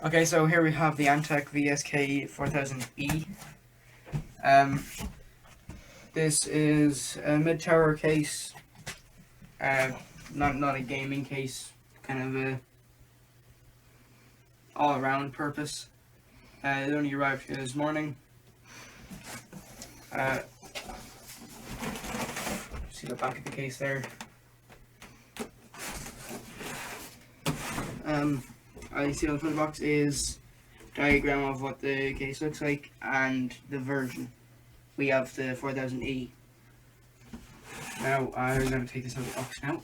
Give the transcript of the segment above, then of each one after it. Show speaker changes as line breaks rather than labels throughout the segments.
Okay, so here we have the Antec VSK 4000E. This is a Mid-Towre case, not a gaming case, kind of a all-around purpose. It only arrived here this morning. See the back of the case there. All you see on the front of the box is a diagram of what the case looks like and the version. We have the 4000E. Now I'm going to take this out of the box now.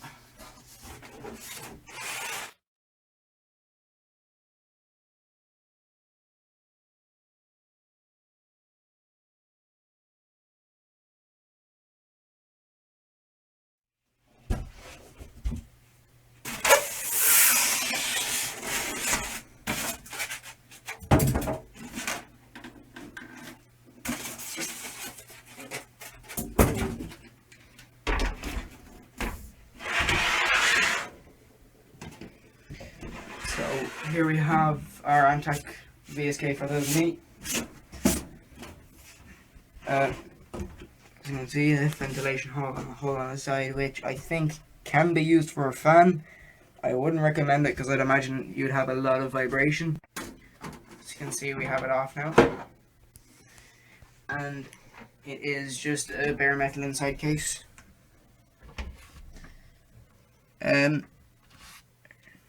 So here we have our Antec VSK 4008. As you can see, a ventilation hole on the side, which I think can be used for a fan. I wouldn't recommend it because I'd imagine you'd have a lot of vibration. As you can see, we have it off now. And it is just a bare metal inside case.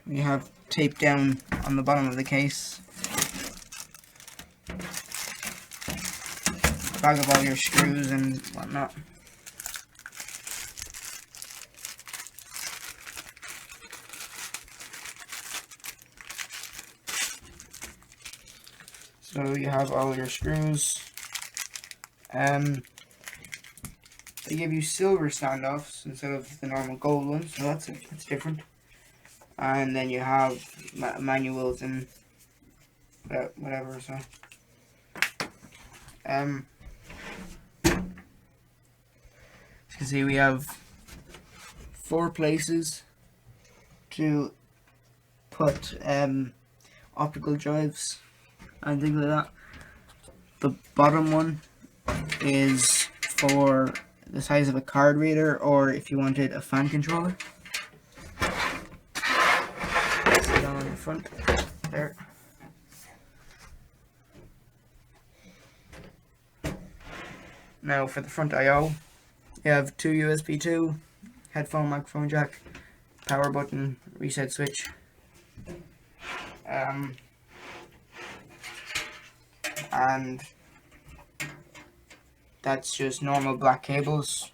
We have tape down on the bottom of the case. Bag of all your screws and whatnot. So you have all your screws. They give you silver standoffs instead of the normal gold ones, so that's different. And then you have manuals and whatever. So, as you can see, we have 4 places to put optical drives and things like that. The bottom one is for the size of a card reader, or if you wanted a fan controller. Down on the front there. Now for the front I/O, you have 2 USB 2, headphone, microphone jack, power button, reset switch. And that's just normal black cables.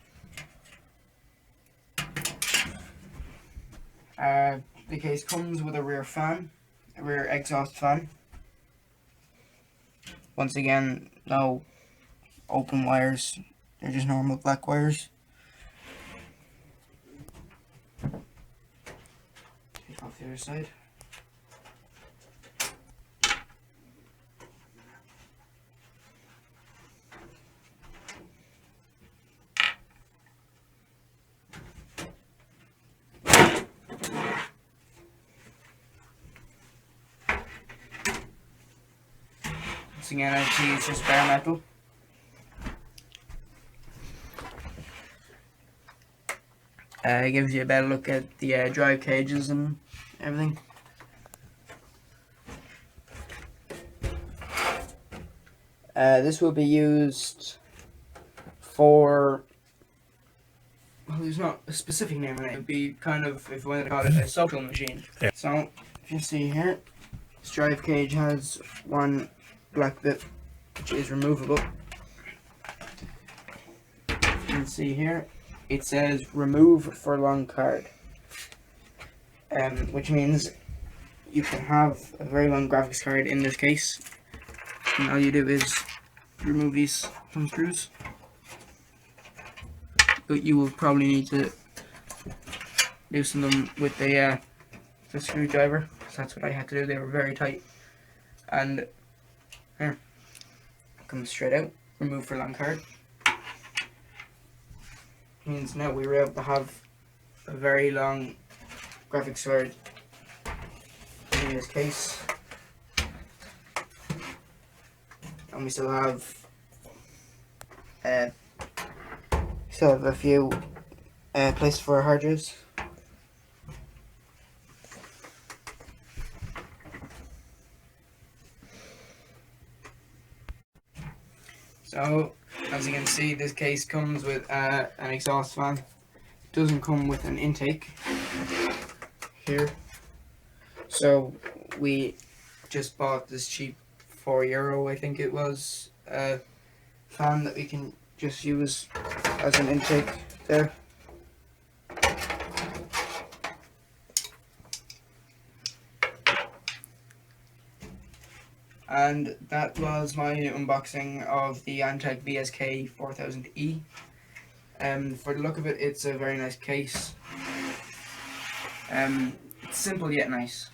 The case comes with a rear fan, a rear exhaust fan. Once again, no open wires, they're just normal black wires. Take off the other side. Once again, as you see, it's just bare metal. It gives you a better look at the drive cages and everything. This will be used for, well, there's not a specific name on it. It would be kind of, if you wanted to call it, a social machine. Yeah. So, if you see here, this drive cage has one black bit which is removable. You can see here it says remove for long card, which means you can have a very long graphics card in this case, and all you do is remove these thumb screws. But you will probably need to loosen them with the screwdriver, because that's what I had to do. They were very tight. And here, comes straight out, remove for long card. Means now we were able to have a very long graphics card in this case. and we still have a few places for our hard drives. So, as you can see, this case comes with an exhaust fan. It doesn't come with an intake here. So, we just bought this cheap €4, I think it was, fan that we can just use as an intake there. And that was my unboxing of the Antec VSK 4000E. For the look of it, it's a very nice case. It's simple yet nice.